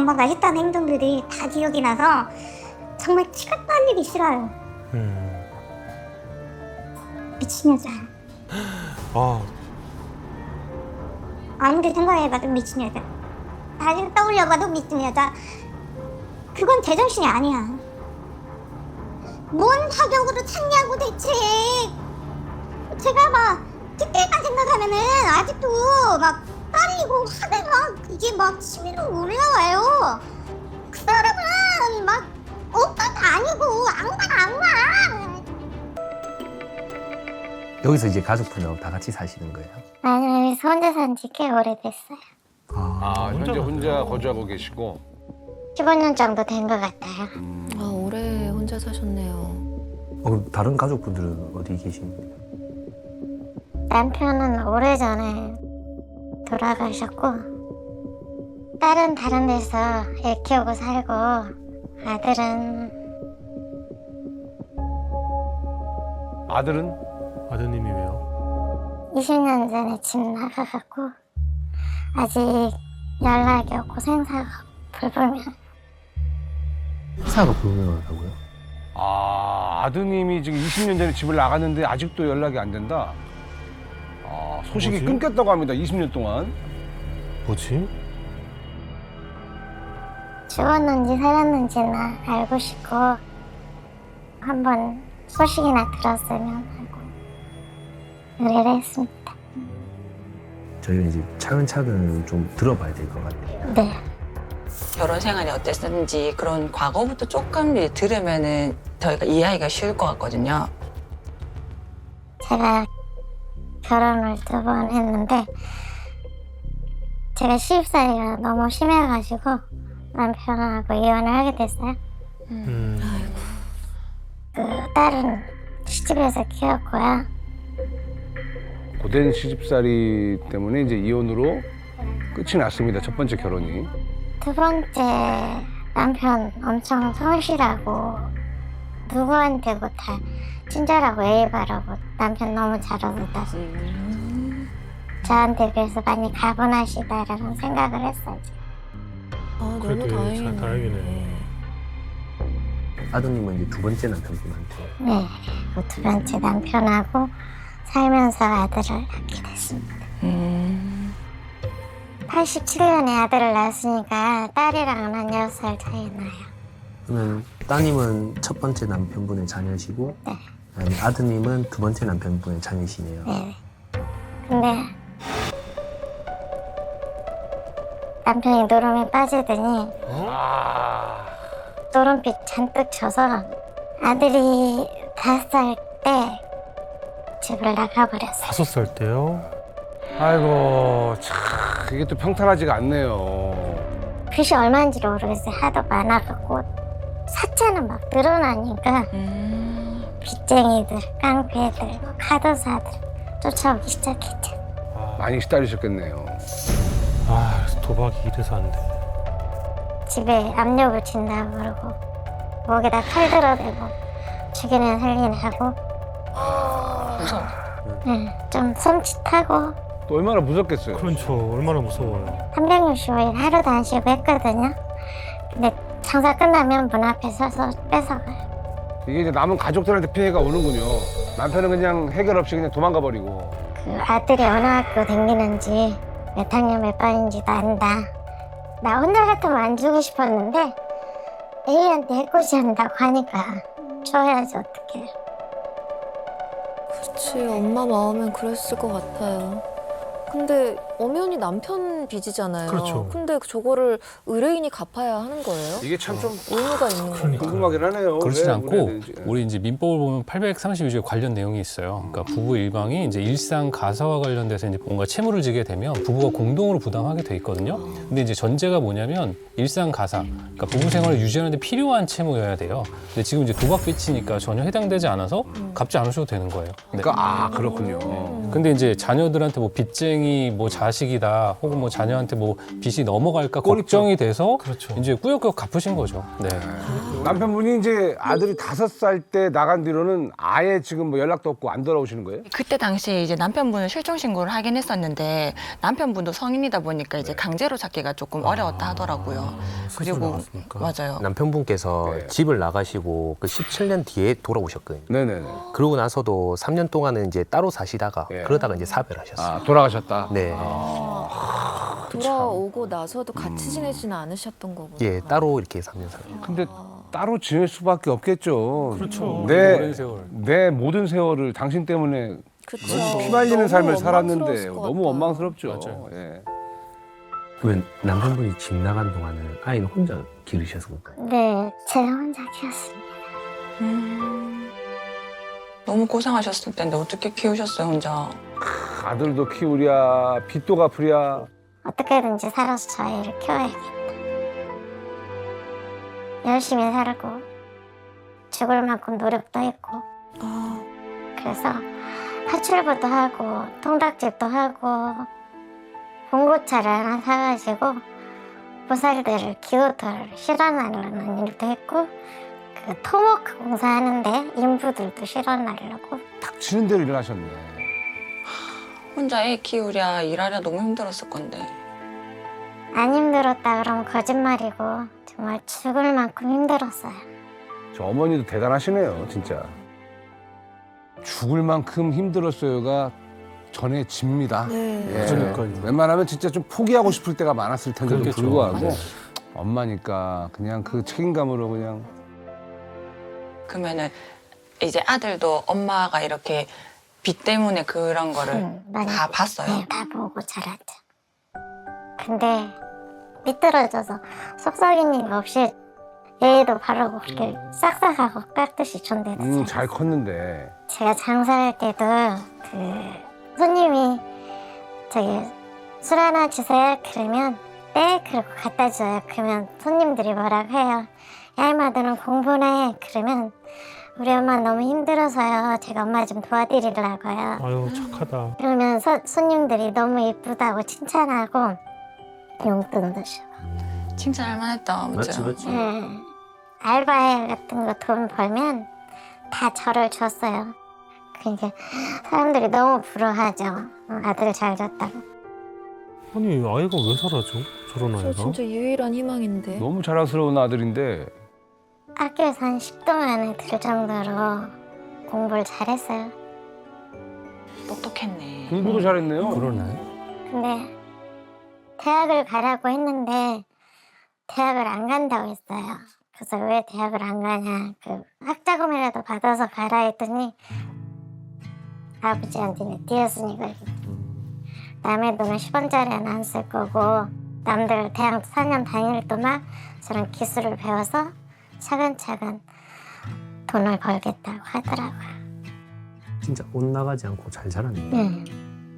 엄마가 했던 행동들이 다 기억이 나서 정말 치가 빨리기 싫어요. 미친 여자. 아, 아무리 생각해봐도 미친 여자. 다시 떠올려봐도 미친 여자. 그건 제정신이 아니야. 뭔 사격으로 찾냐고 대체. 제가 막 그때만 생각하면은 아직도 막 떨리고 화가 이게 막 치밀어 올라와요. 그 사람은 막 오빠도 아니고 악마. 여기서 이제 가족분하고 다 같이 사시는 거예요? 아니, 혼자 산 지 꽤 오래됐어요. 현재 혼자 거주하고 계시고. 15년 정도 된 것 같아요. 아, 오래 혼자 사셨네요. 그럼 다른 가족분들은 어디 계신 거예요? 남편은 오래전에 돌아가셨고 딸은 다른 데서 애 키우고 살고 아들은? 아드님이 왜요? 20년 전에 집 나가갖고 아직 연락이 없고 생사가 불분명. 회사가 불명하다고요? 아드님이 지금 20년 전에 집을 나갔는데 아직도 연락이 안 된다? 소식이 뭐지? 끊겼다고 합니다, 20년 동안. 뭐지? 죽었는지 살았는지나 알고 싶고 한번 소식이나 들었으면 하고 의뢰를 했습니다. 저희가 이제 차근차근 좀 들어봐야 될 것 같아요. 네. 결혼 생활이 어땠는지 그런 과거부터 조금 들으면은 저희가 이해하기가 쉬울 것 같거든요. 제가 결혼을 2번 했는데 제가 시집살이가 너무 심해가지고 남편하고 이혼을 하게 됐어요. 그 딸은 시집에서 키웠고요. 고된 시집살이 때문에 이제 이혼으로 끝이 났습니다, 첫 번째 결혼이. 2번째 남편 엄청 성실하고 누구한테도 다 친절하고 예의 바르고 남편 너무 잘하다. 저한테 그래서 많이 가분하시다라는 생각을 했어요. 아, 너무 그래도 다행이네. 다행이네. 아드님은 이제 두 번째 남편분한테. 네, 그 2번째 남편하고 살면서 아들을 낳게 됐습니다. 87년에 아들을 낳았으니까 딸이랑은 한 6살 차이 나요. 그러면 따님은 첫 번째 남편분의 자녀시고 네. 그다음에 아드님은 두 번째 남편분의 자녀시네요. 네. 근데 남편이 노름에 빠지더니 노름빛 잔뜩 져서 아들이 5살 때 집을 나가버렸어요. 5살 때요? 아이고, 참, 이게 또 평탄하지가 않네요. 빚이 얼마인지 모르겠어요. 하도 많아갖고 사채는 막 늘어나니까 빚쟁이들, 깡패들, 뭐 카드사들 쫓아오기 시작했죠. 많이 시달리셨겠네요. 아, 도박이 이래서 안 돼. 집에 압력을 친다고 그러고 목에다 칼 들어대고 죽이는 살리는 하고 무서워. 좀 섬찟하고 또 얼마나 무섭겠어요. 그렇죠. 얼마나 무서워요. 365일 하루도 안 쉬고 했거든요. 근데 장사 끝나면 문 앞에 서서 뺏어가요. 이게 이제 남은 가족들한테 피해가 오는군요. 남편은 그냥 해결 없이 그냥 도망가 버리고. 그 아들이 어느 학교 다니는지 몇 학년 몇 반인지도 안다. 나 혼자 같으면 안 주고 싶었는데 애한테 해코지 한다고 하니까 줘야지 어떡해. 그치, 엄마 마음엔 그랬을 것 같아요. 근데 엄연히 남편 빚이잖아요. 그렇죠. 근데 저거를 의뢰인이 갚아야 하는 거예요? 이게 참 좀 의무가 있는 거예요. 궁금하긴 하네요. 그렇진 왜 않고 그랬는지. 우리 이제 민법을 보면 832조에 관련 내용이 있어요. 그러니까 부부 일방이 이제 일상 가사와 관련돼서 이제 뭔가 채무를 지게 되면 부부가 공동으로 부담하게 돼 있거든요. 근데 이제 전제가 뭐냐면 일상 가사, 그러니까 부부 생활을 유지하는 데 필요한 채무여야 돼요. 근데 지금 이제 도박 빚이니까 전혀 해당되지 않아서 갚지 않으셔도 되는 거예요. 네. 그러니까 그렇군요. 근데 이제 자녀들한테 뭐 빚쟁이 뭐 자식이다 혹은 뭐 자녀한테 뭐 빚이 넘어갈까 걱정이 돼서 그렇죠. 이제 꾸역꾸역 갚으신 거죠. 네. 남편분이 이제 아들이 5살 때 나간 뒤로는 아예 지금 뭐 연락도 없고 안 돌아오시는 거예요? 그때 당시에 이제 남편분은 실종 신고를 하긴 했었는데 남편분도 성인이다 보니까 이제 강제로 찾기가 조금 어려웠다 하더라고요. 그리고 맞아요. 남편분께서 네. 집을 나가시고 그 17년 뒤에 돌아오셨거든요. 네네네. 그러고 나서도 3년 동안은 이제 따로 사시다가 예. 그러다가 이제 사별하셨어요. 아, 돌아가셨다? 네. 돌아오고 나서도 같이 지내지는 않으셨던 거구나. 예, 따로 이렇게 3년 살고. 근데 따로 지낼 수밖에 없겠죠. 그렇죠. 내, 오랜 세월. 내 모든 세월을 당신 때문에 그쵸. 피말리는 너무 삶을 원망스러웠을 살았는데 것 너무 같아요. 원망스럽죠. 맞아요. 예. 왜 남편분이 집 나간 동안은 아이는 혼자 기르셨을까요? 네, 제가 혼자 키웠습니다. 너무 고생하셨을 텐데 어떻게 키우셨어요 혼자? 아들도 키우랴, 빚도 갚으랴. 어떻게든지 살아서 저희를 키워야겠다. 열심히 살고 죽을 만큼 노력도 했고 그래서 파출부도 하고 통닭집도 하고 봉고차를 하나 사가지고 보살들을 기호토를 실어나르는 일도 했고 그 토목화 공사하는데 인부들도 실어나르고 닥치는 대로 일어나셨네. 혼자 애 키우랴 일하랴 너무 힘들었을 건데. 안 힘들었다 그러면 거짓말이고 정말 죽을 만큼 힘들었어요. 저 어머니도 대단하시네요, 진짜. 죽을 만큼 힘들었어요가 전해집니다. 네. 예. 그러니까요. 웬만하면 진짜 좀 포기하고 싶을 때가 많았을 텐데도 그렇겠죠. 불구하고 엄마니까 그냥 그 책임감으로 그냥 그러면은 이제 아들도 엄마가 이렇게 빚 때문에 그런 거를 많이 다 봤어요. 네, 다 보고 자랐죠. 근데 삐뚤어져서 속썩인 일 없이 애도 바르고 그렇게 싹싹하고 깍듯이 존대했어요. 잘 컸는데 제가 장사할 때도 그 손님이 저기 술 하나 주세요 그러면 네 그러고 갖다 줘요. 그러면 손님들이 뭐라고 해요. 야 임마 너는 공부나 해. 그러면 우리 엄마 너무 힘들어서요. 제가 엄마 좀 도와드리려고요. 아유 착하다. 그러면 손님들이 너무 이쁘다고 칭찬하고 용돈도 주고 칭찬할 만했다. 맞지, 맞죠? 맞지. 알바해 같은 거 돈 벌면 다 저를 줬어요. 그러니까 사람들이 너무 부러워하죠. 아들 잘 줬다고. 아니 아이가 왜 살아죠? 저런 저 아이가? 진짜 유일한 희망인데. 너무 자랑스러운 아들인데 학교에서 한 10동안에 들 정도로 공부를 잘했어요. 똑똑했네. 공부도 잘했네요. 그러네. 근데 대학을 가라고 했는데 대학을 안 간다고 했어요. 그래서 왜 대학을 안 가냐. 그 학자금이라도 받아서 가라 했더니 아버지한테 띄어쓰니 걸리고 남의 돈은 10원짜리는 안 쓸 거고 남들 대학 4년 다닐 동안 저런 기술을 배워서 차근차근 돈을 벌겠다고 하더라고요. 진짜 옷 나가지 않고 잘 자랐네.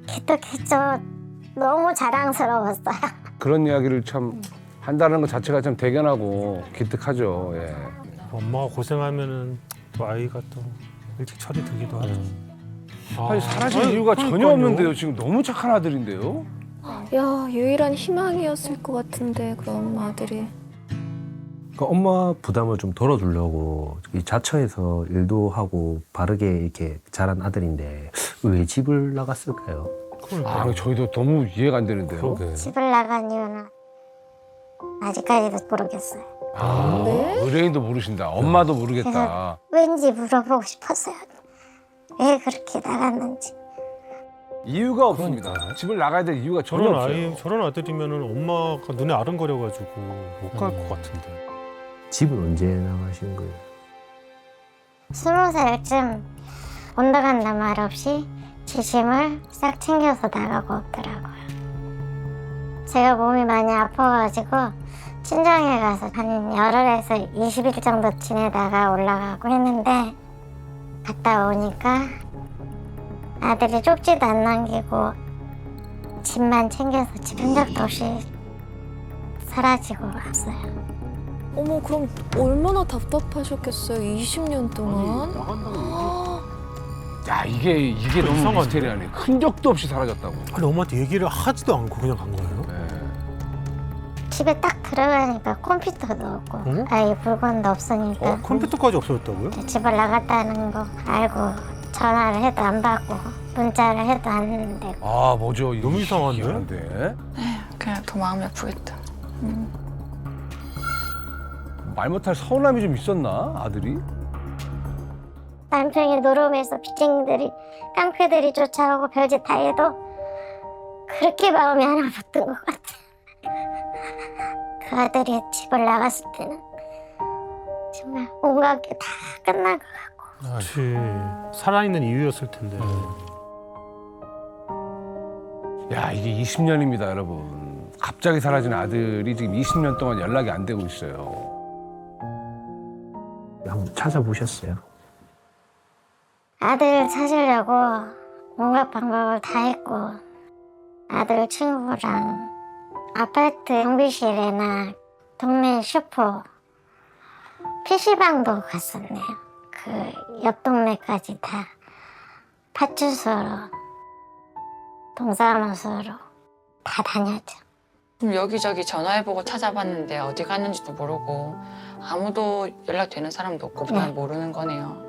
기특했죠. 너무 자랑스러웠어요. 그런 이야기를 참 한다는 것 자체가 참 대견하고 기특하죠. 예. 엄마가 고생하면은 또 아이가 또 일찍 철이 들기도 하죠. 아니 사라질 아유, 이유가 전혀 그러니까요. 없는데요. 지금 너무 착한 아들인데요. 야, 유일한 희망이었을 것 같은데 그럼 아들이. 그러니까 엄마 부담을 좀 덜어주려고 이 자처에서 일도 하고 바르게 이렇게 자란 아들인데 왜 집을 나갔을까요? 아, 저희도 너무 이해가 안 되는데요. 그러게. 집을 나간 이유는 아직까지도 모르겠어요. 아, 네? 의뢰인도 모르신다. 엄마도 모르겠다. 왠지 물어보고 싶었어요. 왜 그렇게 나갔는지. 이유가 없습니다. 집을 나가야 될 이유가 전혀 저런 없어요. 아이 저런 아들이면은 엄마가 눈에 아른거려가지고 못 갈 것 같은데. 집은 언제 나가신 거예요? 20살쯤 온다 간다 말 없이 제 짐을 싹 챙겨서 나가고 없더라고요. 제가 몸이 많이 아파가지고 친정에 가서 한 열흘에서 20일 정도 지내다가 올라가고 했는데 갔다 오니까 아들이 쪽지도 안 남기고 짐만 챙겨서 집 흔적도 없이 사라지고 왔어요. 어머, 그럼 얼마나 답답하셨겠어요, 20년 동안. 야, 이게 너무 이상한데? 미스테리하네. 흔적도 없이 사라졌다고. 아니 엄마한테 얘기를 하지도 않고 그냥 간 거예요? 네. 집에 딱 들어가니까 컴퓨터도 없고 응? 아예 물건도 없으니까 컴퓨터까지 없어졌다고요? 집을 나갔다는 거 알고 전화를 해도 안 받고 문자를 해도 안 되고 아 뭐죠? 너무 이상한데? 희한한데? 그냥 더 마음이 아프겠다. 말 못할 서운함이 좀 있었나 아들이? 남편이 노름에서 빚쟁이들이 깡패들이 쫓아오고 별짓 다 해도 그렇게 마음이 하나 붙은 것 같아. 그 아들이 집을 나갔을 때는 정말 온갖 게 다 끝난 것 같고 그렇지. 살아있는 이유였을 텐데. 야 이게 20년입니다 여러분. 갑자기 사라진 아들이 지금 20년 동안 연락이 안 되고 있어요. 한번 찾아보셨어요? 아들 찾으려고 온갖 방법을 다 했고 아들 친구랑 아파트 경비실이나 동네 슈퍼 PC방도 갔었네요. 그 옆 동네까지 다 파출소로 동사무소로 다 다녔죠. 그럼 여기저기 전화해보고 찾아봤는데 어디 갔는지도 모르고 아무도 연락되는 사람도 없고 그냥 네. 모르는 거네요.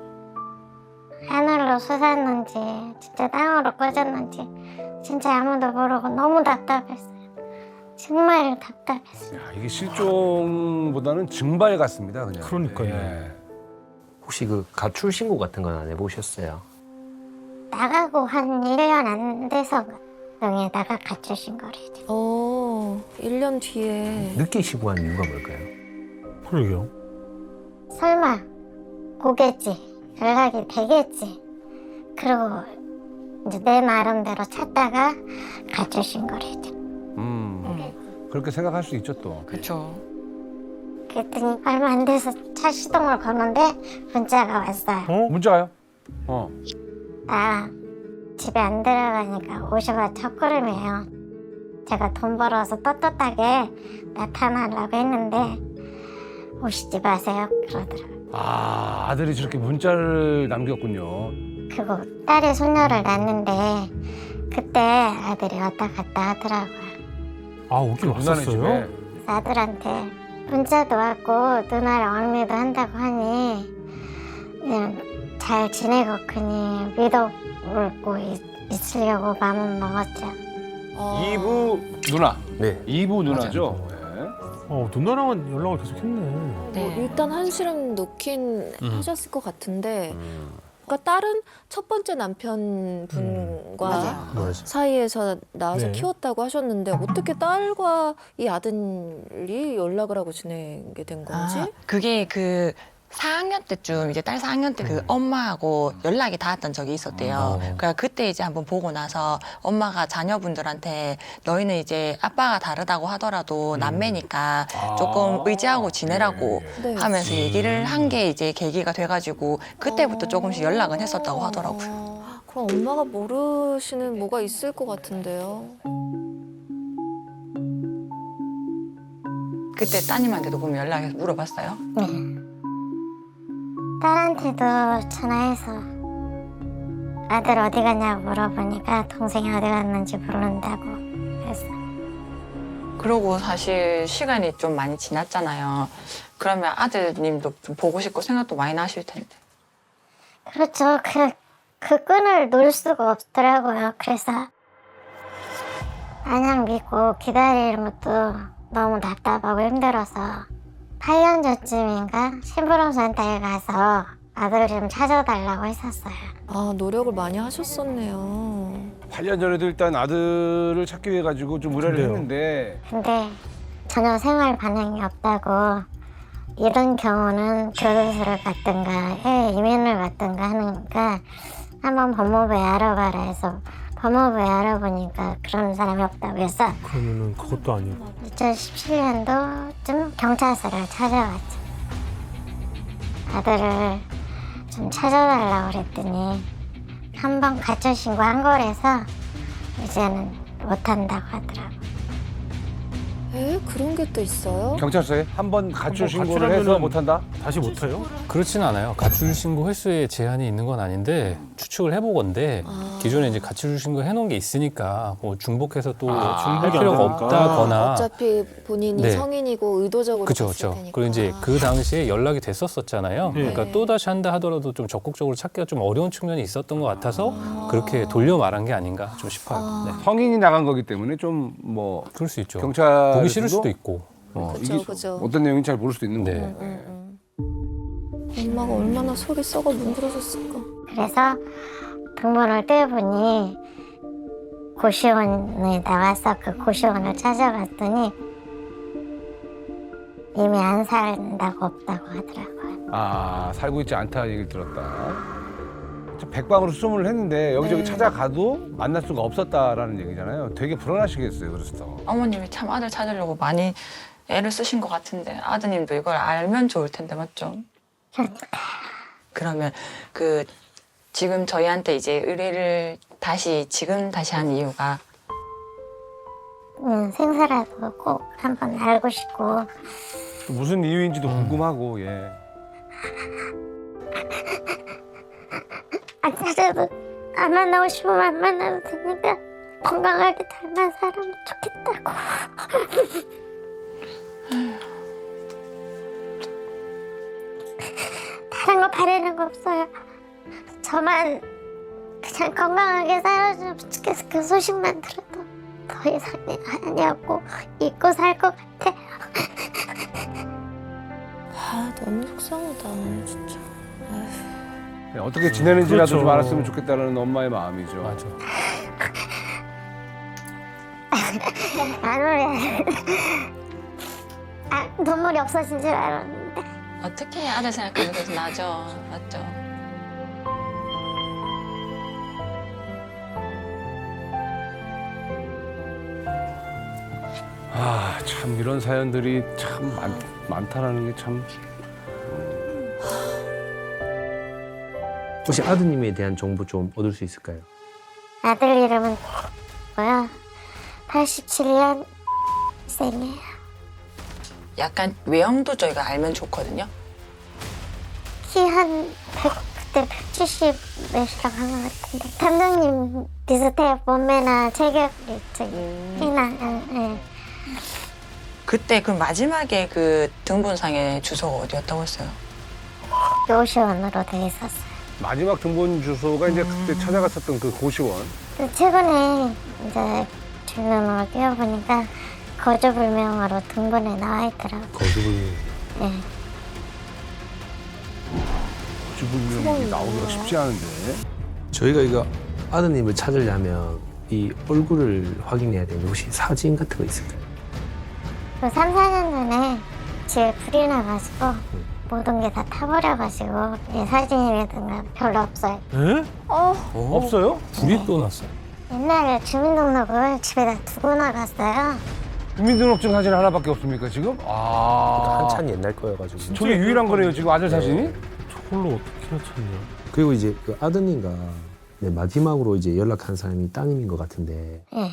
하늘로 솟았는지 진짜 땅으로 꺼졌는지 진짜 아무도 모르고 너무 답답했어요. 정말 답답했어요. 야 이게 실종보다는 증발 같습니다 그냥. 그러니까요. 예. 혹시 그 가출 신고 같은 건 안 해보셨어요? 나가고 한 1년 안 돼서 명에다가 가출신 거래죠. 1년 뒤에. 늦게 신고한 이유가 뭘까요? 그러게요. 설마 오겠지, 연락이 되겠지. 그리고 이제 내 나름대로 찾다가 가출신 거래죠. 그렇게 생각할 수 있죠 또. 그렇죠. 그랬더니 얼마 안 돼서 차 시동을 거는데 문자가 왔어요. 문자요? 나 집에 안 들어가니까 50원 첫걸음이에요. 제가 돈 벌어서 떳떳하게 나타나려고 했는데 오시지 마세요 그러더라고요. 아 아들이 저렇게 문자를 남겼군요. 그리고 딸이 손녀를 낳는데 그때 아들이 왔다 갔다 하더라고요. 아, 오긴 누나네 왔었어요? 집에. 아들한테 문자도 왔고 누나랑 왕래도 한다고 하니 그냥 잘 지내겠거니 믿어올고 있으려고 마음은 먹었죠. 이부 누나. 네. 이부 누나죠. 네. 누나랑은 연락을 계속 했네. 뭐 일단 한시름 놓긴 하셨을 것 같은데 그러니까 딸은 첫 번째 남편분과 맞아요. 사이에서 낳아서 네. 키웠다고 하셨는데 어떻게 딸과 이 아들이 연락을 하고 지내게 된 건지? 그게 그 4학년 때쯤 이제 딸 4학년 때 그 엄마하고 연락이 닿았던 적이 있었대요. 그러니까 그때 이제 한번 보고 나서 엄마가 자녀분들한테 너희는 이제 아빠가 다르다고 하더라도 남매니까 조금 의지하고 지내라고 네. 하면서 얘기를 한 게 이제 계기가 돼가지고 그때부터 조금씩 연락은 했었다고 하더라고요. 그럼 엄마가 모르시는 뭐가 있을 것 같은데요. 그때 따님한테도 그럼 연락해서 물어봤어요? 네. 딸한테도 전화해서 아들 어디 갔냐고 물어보니까 동생이 어디 갔는지 모른다고 그랬어. 그러고 사실 시간이 좀 많이 지났잖아요. 그러면 아드님도 좀 보고 싶고 생각도 많이 나실 텐데. 그렇죠. 그 끈을 놓을 수가 없더라고요. 그래서 안양 믿고 기다리는 것도 너무 답답하고 힘들어서 8년 전쯤인가 심부름센터에 가서 아들 좀 찾아달라고 했었어요. 아, 노력을 많이 하셨었네요. 8년 전에도 일단 아들을 찾기 위해 가지고 좀 의뢰를 그래요. 했는데 근데 전혀 생활 반응이 없다고 이런 경우는 교도소를 갔든가 해외 이민을 갔든가 하니까 한번 법무부에 알아봐라 해서 법무부에 알아보니까 그런 사람이 없다고 해서 그러면은 그것도 아니고. 2017년도쯤 경찰서를 찾아왔죠. 아들을 좀 찾아달라고 그랬더니 한 번 가출 신고한 거라서 이제는 못한다고 하더라고요. 그런 게 또 있어요? 경찰서에 한 번 가출 한번 신고를 해서 가출하면은 못한다? 다시 못해요? 그렇지는 않아요. 가출 신고 횟수에 제한이 있는 건 아닌데 추측을 해보건데 기존에 이제 가출 신고 해놓은 게 있으니까 뭐 중복해서 또 할 중복이 안 필요가 되니까. 없다거나. 어차피 본인이 네. 성인이고 의도적으로 그죠, 갔을 그죠. 테니까. 그리고 이제 그 당시에 연락이 됐었잖아요. 네. 그러니까 또 다시 한다 하더라도 좀 적극적으로 찾기가 좀 어려운 측면이 있었던 것 같아서 그렇게 돌려 말한 게 아닌가 좀 싶어요. 네. 성인이 나간 거기 때문에 좀 뭐 그럴 수 있죠. 경찰 보기 싫을 수도 있고. 그죠, 이게 그죠. 어떤 내용인지 잘 모를 수도 있는 네. 거고. 엄마가 얼마나 속이 썩어 문드러졌을까. 그래서 등본을 떼어보니 고시원에 나와서 그 고시원을 찾아봤더니 이미 안 산다고 없다고 하더라고요. 아, 살고 있지 않다 얘기를 들었다. 백방으로 수소문을 했는데 여기저기 찾아가도 만날 수가 없었다라는 얘기잖아요. 되게 불안하시겠어요, 그래서. 어머님이 참 아들 찾으려고 많이 애를 쓰신 것 같은데 아드님도 이걸 알면 좋을 텐데 맞죠? 그러면 그 지금 저희한테 이제 의뢰를 지금 다시 한 이유가 생사라도 꼭 한번 알고 싶고 또 무슨 이유인지도 궁금하고, 예. 안 찾아도 안 만나고 싶으면 안 만나도 되니까 건강하게 닮아 살면 좋겠다고. 다른 거 바라는 거 없어요. 저만 그냥 건강하게 살아주면 좋겠어. 그 소식만 들어도 더 이상이 아니었고 잊고 살 것 같아. 너무 속상하다 진짜. 어떻게 지내는지라도 그렇죠. 좀 알았으면 좋겠다는 엄마의 마음이죠. 맞아. 안 오래. 눈물이 없어진 줄 알았는데. 어떻게 아들 생각하면 계속 나죠. 맞죠? 아, 참 이런 사연들이 참 많다라는 게 참. 혹시 아드님에 대한 정보 좀 얻을 수 있을까요? 아들 이름은 뭐야? 87년 생이에요. 약간 외형도 저희가 알면 좋거든요. 키 한 100, 그때 170 몇이라고 한 것 같은데. 감독님 비슷해요. 몸매나 체격이 키나. 예. 그때 그 마지막에 그 등본상의 주소가 어디였다고 했어요? 요시원으로 돼 있었어요. 마지막 등본 주소가 이제 그때 찾아갔었던 그 고시원. 근데 최근에 이제 주민번호를 띄워보니까 거주불명으로 등본에 나와 있더라고요. 거주불 예. 거주불명이 나오기가 쉽지 않은데. 저희가 이거 아드님을 찾으려면 이 얼굴을 확인해야 되는데 혹시 사진 같은 거 있을까요? 그 3, 4년 전에 집에 불이 나가지고 모든 게 다 타버려가지고 사진이라든가 별로 없어요. 에? 없어요? 불이 또 났어요. 옛날에 주민등록을 집에다 두고 나갔어요. 주민등록증 사진 하나밖에 없습니까 지금? 아, 한참 옛날 거여가지고. 저게 유일한 거네요 지금 아들 사진이? 저걸로 어떻게 찾냐? 그리고 이제 그 아드님과 마지막으로 이제 연락한 사람이 따님인 것 같은데 예.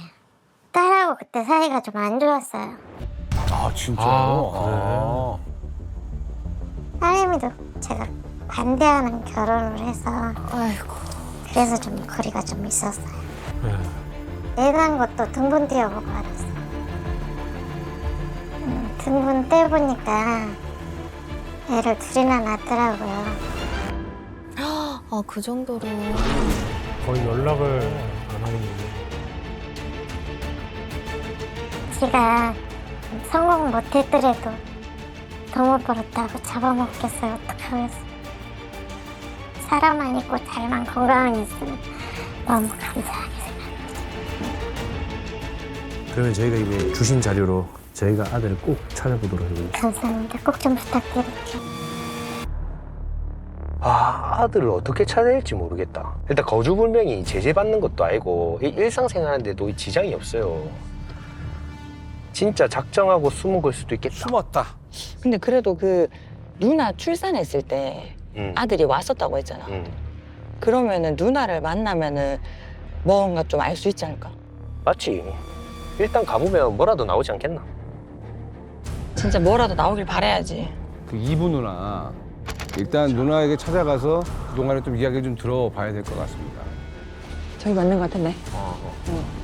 딸하고 그때 사이가 좀 안 좋았어요. 아 진짜요? 아, 딸내미도 제가 반대하는 결혼을 해서 그래서 좀 거리가 좀 있었어요. 애 낳은 것도 등본 띄워보고 알았어요. 등본 떼보니까 애를 둘이나 낳더라고요. 그 정도로. 거의 연락을 안 하는군요. 지가 성공 못했더라도 동물 버릇하고 잡아먹겠어요. 어떡하겠어요. 사람만 있고 잘만 건강하게 있으면 너무 감사하게 생각합니다. 그러면 저희가 이제 주신 자료로 저희가 아들을 꼭 찾아보도록 해보겠습니다. 감사합니다. 꼭 좀 부탁드릴게요. 아, 아들을 어떻게 찾아야 할지 모르겠다. 일단 거주불명이 제재받는 것도 아니고 일상생활하는데도 지장이 없어요. 진짜 작정하고 숨은 걸 수도 있겠다. 숨었다. 근데 그래도 그 누나 출산했을 때 아들이 왔었다고 했잖아. 그러면은 누나를 만나면은 뭔가 좀 알 수 있지 않을까? 맞지? 일단 가보면 뭐라도 나오지 않겠나? 진짜 뭐라도 나오길 바라야지. 그 이부 누나 일단 누나에게 찾아가서 그동안에 좀 이야기 좀 들어봐야 될 것 같습니다. 저기 맞는 것 같은데.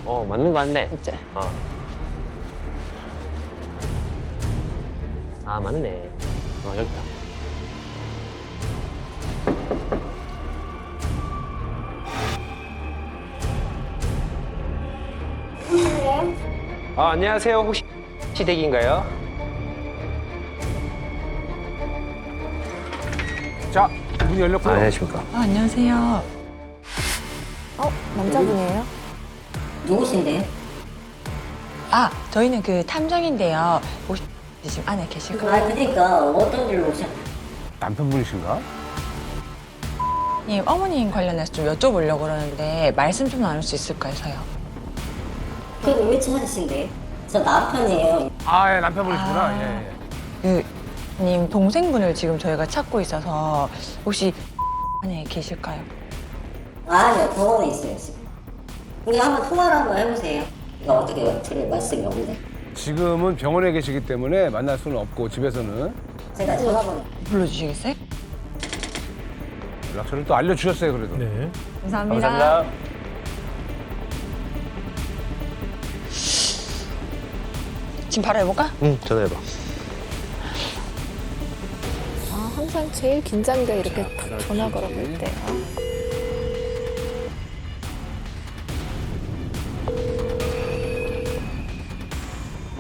맞는 거 같네. 진짜. 아, 맞네. 여기다. 안녕하세요. 혹시 시댁인가요? 자, 문이 열렸고요. 안녕하십니까. 안녕하세요. 남자분이에요? 누구신데요? 저희는 그 탐정인데요. 혹시 지금 안에 계실까요? 그러니까 어떤 일로 오셨? 남편분이신가? 님, 어머님 관련해서 좀 여쭤보려고 그러는데 말씀 좀 나눌 수 있을까 해서요. 그럼 왜 찾으신데? 저 남편이에요. 아, 예, 남편분이시구나. 예. 그 님 동생분을 지금 저희가 찾고 있어서 혹시 안에 계실까요? 아니요, 병원에 있어요 지금. 그냥 한번 통화를 한번 해보세요. 이거 어떻게 드릴 말씀이 없는데. 지금은 병원에 계시기 때문에 만날 수는 없고 집에서는 제가 전화번호. 불러주시겠어요? 연락처를 또 알려주셨어요, 그래도. 네. 감사합니다. 지금 바로 해볼까? 응, 전화해봐. 항상 제일 긴장돼 이렇게 딱 전화 걸어볼 때.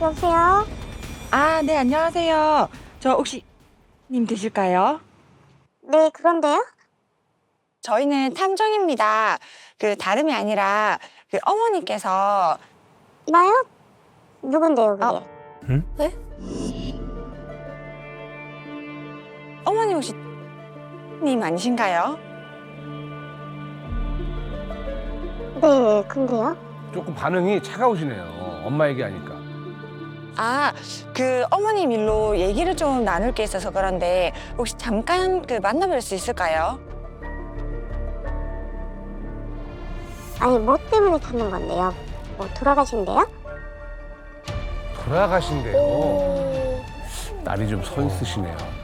여보세요? 네, 안녕하세요. 저 혹시 님 되실까요? 네, 그런데요? 저희는 탐정입니다. 그 다름이 아니라 그 어머니께서 나요? 누군데요, 그게? 네? 어머니 혹시 님 아니신가요? 네, 근데요? 조금 반응이 차가우시네요. 엄마 얘기하니까. 그 어머님 일로 얘기를 좀 나눌 게 있어서 그런데 혹시 잠깐 그 만나뵐 수 있을까요? 아니, 뭐 때문에 찾는 건데요? 뭐 돌아가신대요? 돌아가신대요. 날이 좀 서 있으시네요.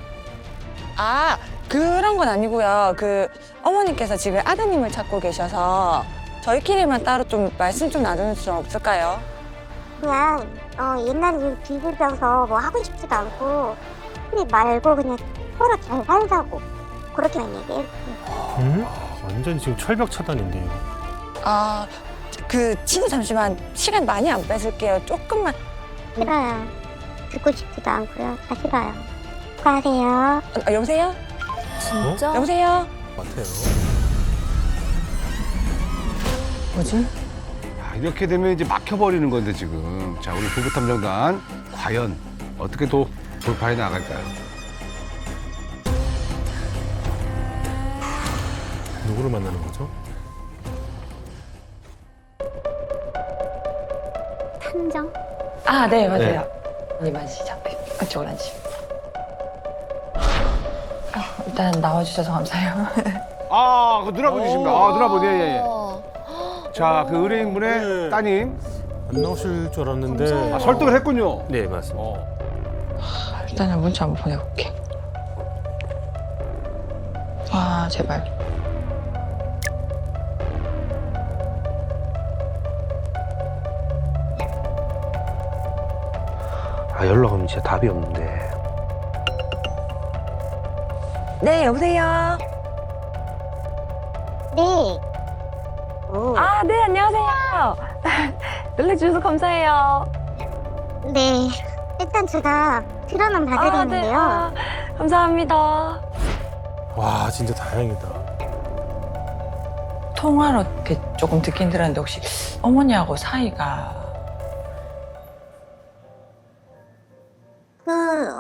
그런 건 아니고요. 그 어머니께서 지금 아드님을 찾고 계셔서 저희끼리만 따로 좀 말씀 좀 나눌 수 없을까요? 그냥 옛날에 비빌병서 뭐 하고 싶지도 않고 근데 말고 그냥 서로 잘 살자고 그렇게만 얘기해요. 완전 지금 철벽 차단인데요. 그 진짜 잠시만 시간 많이 안 뺏을게요. 조금만. 싫어요. 듣고 싶지도 않고요. 다 싫어요. 수고하세요. 여보세요? 진짜? 여보세요? 같아요. 뭐지? 야, 이렇게 되면 이제 막혀버리는 건데 지금. 자, 우리 부부탐정단 과연 어떻게 돌파해 나갈까요? 누구를 만나는 거죠? 탐정? 네, 맞아요. 님 앉으시죠. 그쪽으로 앉으시죠. 일단 나와주셔서 감사해요. 그 누나분이십니다. 누나분, 예. 자, 그 의뢰인분의 네. 따님. 안 나오실 줄 알았는데. 설득을 했군요. 네, 맞습니다. 일단은 문자 한번 보내볼게. 제발. 연락하면 진짜 답이 없는데. 네, 여보세요? 네. 오. 네, 안녕하세요. 연락주셔서 감사해요. 네. 일단 제가 들어는 봐드리는데요. 감사합니다. 와, 진짜 다행이다. 통화로 이렇게 조금 듣긴 들었는데 혹시 어머니하고 사이가...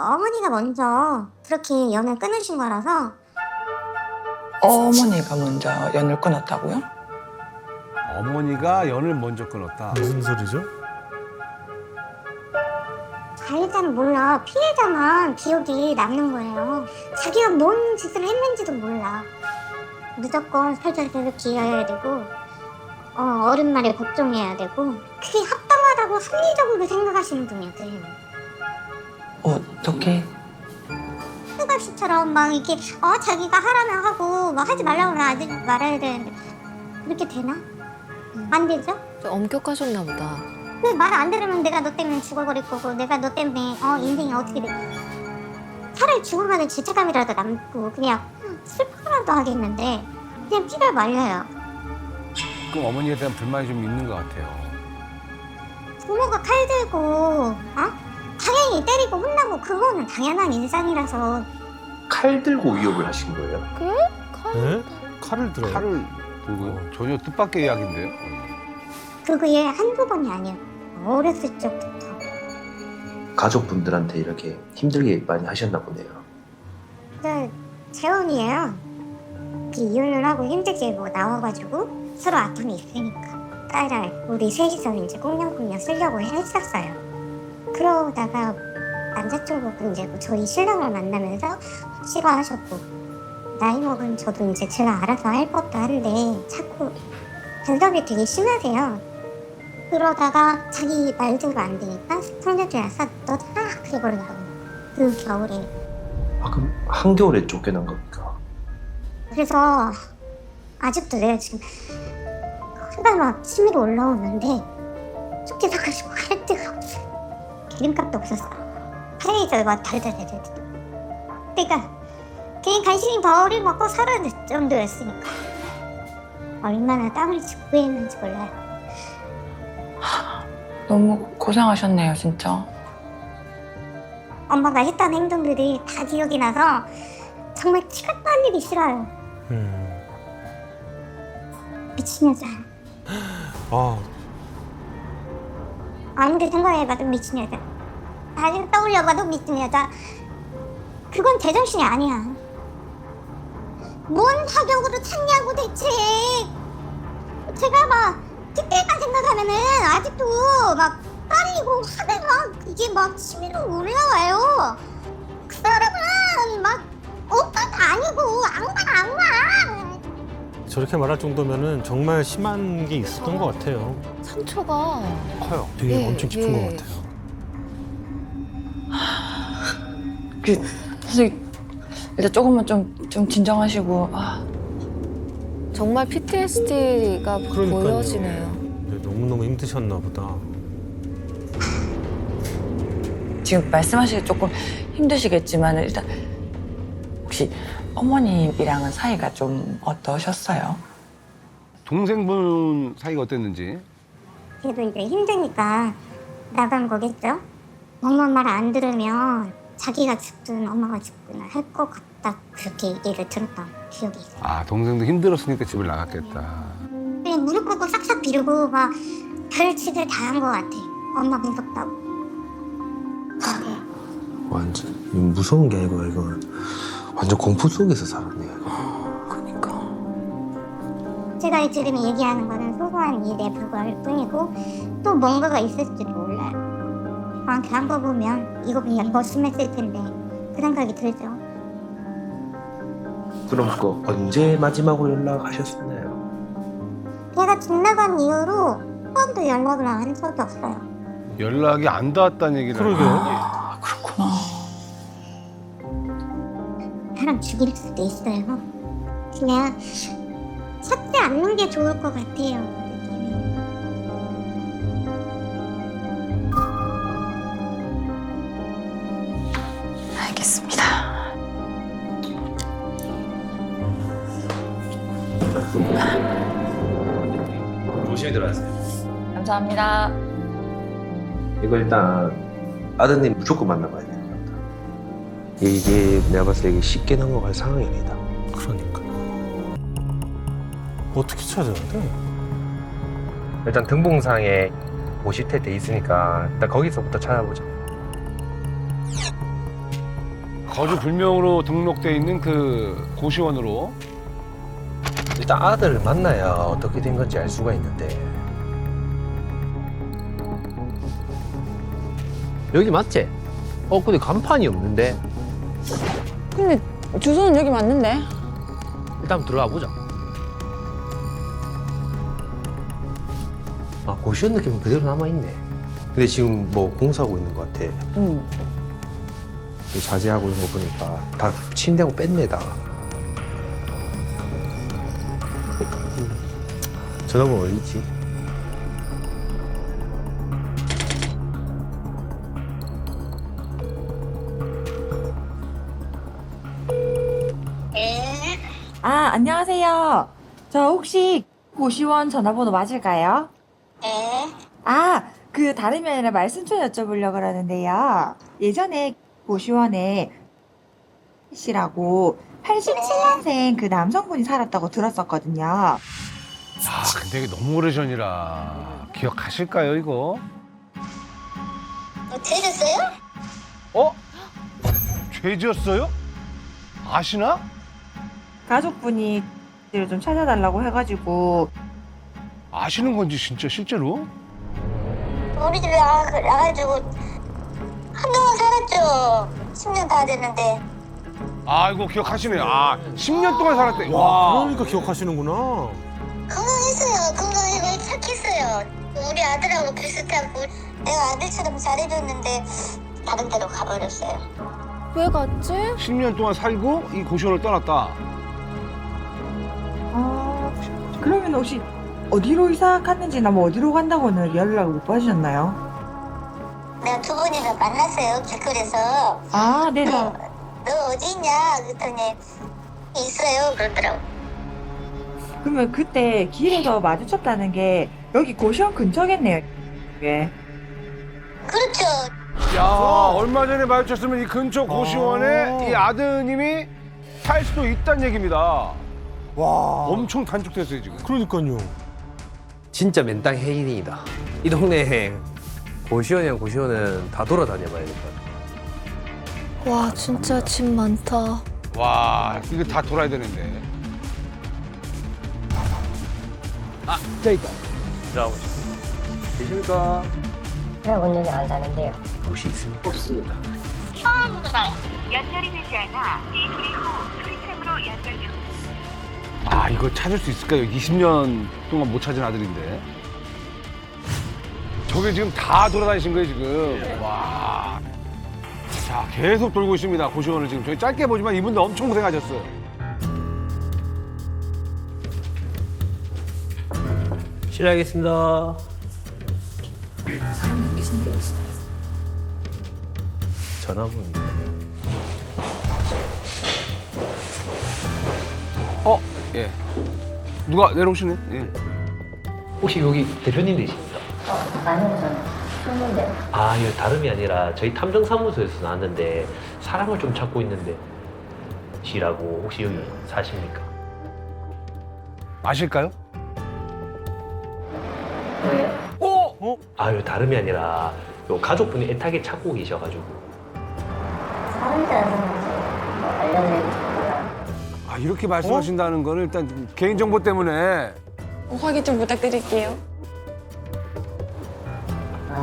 어머니가 먼저 그렇게 연을 끊으신 거라서 어머니가 먼저 연을 끊었다고요? 어머니가 연을 먼저 끊었다. 무슨 소리죠? 가해자는 몰라. 피해자만 기억이 남는 거예요. 자기가 뭔 짓을 했는지도 몰라. 무조건 살살살살 기어야 되고 어른 말에 걱정해야 되고 그게 합당하다고 합리적으로 생각하시는 분이었어요. 어떻게? 뜨겁시처럼 막 이렇게 자기가 하라면 하고 막 하지 말라고 하면 아직 말아야 되는데 그렇게 되나? 안 되죠? 좀 엄격하셨나 보다. 근데 말 안 들으면 내가 너 때문에 죽어버릴 거고 내가 너 때문에 인생이 어떻게 돼? 차라리 죽어가는 죄책감이라도 남고 그냥 슬퍼라도 하겠는데 그냥 피를 말려요. 그럼 어머니에 대한 불만이 좀 있는 것 같아요. 부모가 칼 들고 당연히 때리고 혼나고 그거는 당연한 일상이라서 칼 들고 위협을 하신 거예요? 네? 칼을 들어요? 칼을 들고요? 전혀 뜻밖의 이야기인데요. 그게 한두 번이 아니에요. 어렸을 적부터. 가족분들한테 이렇게 힘들게 많이 하셨나 보네요. 재혼이에요. 이혼을 하고 힘들게 나와가지고 서로 아픔이 있으니까 딸을 우리 셋이서 이제 꽁냥꽁냥 쓰려고 했었어요. 그러다가 남자친구분 이제 저희 신랑을 만나면서 싫어하셨고 나이 먹은 저도 이제 제가 알아서 할 법도 한데 자꾸 간섭이 되게 심하세요. 그러다가 자기 말대로 안 되니까 성년들 와서 너 그래버리더라고요. 그 겨울에. 그럼 한겨울에 쫓겨난 겁니까? 그래서 아직도 내가 지금 한달 막 치밀이 올라오는데 쫓겨나가지고 할 데가 없어요. 기름값도 없었어. 편의점에 막 달달달달. 그러니까 그냥 간신히 밥을 먹고 살아야 될 정도였으니까 얼마나 땀을 구했는지 몰라요. 너무 고생하셨네요, 진짜. 엄마가 했던 행동들이 다 기억이 나서 정말 티가 나는 일이 싫어요. 미친 여자. 아무리 생각해봐도 미친 여자. 다시 떠올려봐도 미친 여자. 그건 제정신이 아니야. 뭔 타격으로 찼냐고 대체. 제가 막 그때만 생각하면은 아직도 막 떨리고 화가 막 이게 막 치밀어 올라와요. 그 사람은 막 오빠도 아니고 악마. 저렇게 말할 정도면은 정말 심한 게 있었던 것 같아요. 상처가 커요. 되게 예, 엄청 깊은 예. 것 같아요. 사실 일단 조금만 좀 진정하시고. 정말 PTSD가 그러니까요. 보여지네요. 네, 너무너무 힘드셨나 보다. 지금 말씀하시기 조금 힘드시겠지만 일단 혹시 어머님이랑은 사이가 좀 어떠셨어요? 동생분 사이가 어땠는지. 걔도 이제 힘드니까 나간 거겠죠? 엄마 말 안 들으면 자기가 죽든 엄마가 죽든 할 것 같다 그렇게 얘기를 들었던 기억이 있어요. 동생도 힘들었으니까 집을 나갔겠다. 그냥 무릎 꿇고 싹싹 비르고 막 별짓을 다 한 것 같아. 엄마 무섭다고. 네. 완전 무서운 게 아니고 이거 완전 공포 속에서 살았네요. 그러니까. 제가 지금 얘기하는 거는 소소한 일에 불과할 뿐이고 또 뭔가가 있을지도 몰라요. 저한테 한 거 보면 이거 그냥 더 심했을 텐데 그 생각이 들죠. 그럼 그 언제 마지막으로 연락하셨나요? 걔가 집 나간 이후로 한 번도 연락을 한 적이 없어요. 연락이 안 닿았다는 얘기를. 그러게요. 그렇구나. 사람 죽일 수도 있어요. 그냥 찾지 않는 게 좋을 것 같아요. 알겠습니다. 조심히 들어가세요. 감사합니다. 이거 일단 아드님 무조건 만나봐야 될 것 같다. 이게 내가 봤을 때 이게 쉽게 넘어갈 상황이 아니다. 그러니까. 어떻게 찾아야 돼? 일단 등봉상에 모시태 돼 있으니까 일단 거기서부터 찾아보자. 거주 불명으로 등록돼 있는 그 고시원으로. 일단 아들을 만나야 어떻게 된 건지 알 수가 있는데. 여기 맞지? 근데 간판이 없는데. 근데 주소는 여기 맞는데? 일단 한번 들어가 보자. 고시원 느낌은 그대로 남아있네. 근데 지금 뭐 공사하고 있는 것 같아. 자제하고 있는 거 보니까 다 침대고 뺐네 다. 전화번호 어디 있지? 아, 안녕하세요. 저 혹시 고시원 전화번호 맞을까요? 네. 아, 그 다름이 아니라 말씀 좀 여쭤보려고 그러는데요. 예전에 고시원에 씨라고 87년생 그 남성분이 살았다고 들었었거든요. 아, 근데 이게 너무 오래전이라 기억하실까요, 이거? 들으셨어요? 어? 죄 지었어요? 아시나? 가족분이 좀 찾아달라고 해가지고 아시는 건지 진짜 실제로? 우리 집에 나가지고 한동안 살았죠. 10년 다 됐는데. 아이고 기억하시네요. 아, 10년 동안 살았대. 와. 그러니까 기억하시는구나. 건강했어요. 건강하고 착했어요. 우리 아들하고 비슷하고 내가 아들처럼 잘해줬는데 다른 데로 가버렸어요. 왜 갔지? 10년 동안 살고 이 고시원을 떠났다. 아, 그러면 혹시 어디로 이사 갔는지나 뭐 어디로 간다고는 연락을 못 받으셨나요? 내가 두 번이나 만났어요. 길거리에서. 아, 네네. 너 어디 있냐? 그랬더니 있어요. 그러더라고. 그러면 그때 길에서 마주쳤다는 게 여기 고시원 근처겠네요. 예. 그렇죠. 야, 얼마 전에 마주쳤으면 이 근처 고시원에 이 아드님이 살 수도 있다는 얘기입니다. 와. 엄청 단축됐어요, 지금. 그러니까요. 진짜 맨땅 해인이다. 이 동네에 고시원이랑 고시원은 다 돌아다녀 봐야 될 것 같아. 와, 진짜 집 많다. 와, 이거 다 돌아야 되는데. 아, 저기 있다. 들어가보시죠. 계십니까? 왜 오늘은 안 사는데요? 혹시 있습니까? 없습니다. 연결이 되지 않아 이 소리 후 소리창으로 연결 중. 아, 이거 찾을 수 있을까요? 20년 동안 못 찾은 아들인데. 저게 지금 다 돌아다니신 거예요, 지금. 와. 자, 계속 돌고 있습니다, 고시원을 지금. 저희 짧게 보지만 이분들 엄청 고생하셨어요. 실례하겠습니다. 전화번호. 예. 누가 내려오시네? 예. 혹시 여기 대표님 되십니까? 아니요, 저는 했는데. 아, 이거 다름이 아니라 저희 탐정사무소에서 나왔는데 사람을 좀 찾고 있는데 시라고 혹시 여기 사십니까? 아실까요? 아, 이거 다름이 아니라 요 가족분이 애타게 찾고 계셔가지고. 사는 데는 뭐 알려드리고 아, 이렇게 말씀하신다는 거는 일단 개인정보 때문에. 확인 좀 부탁드릴게요.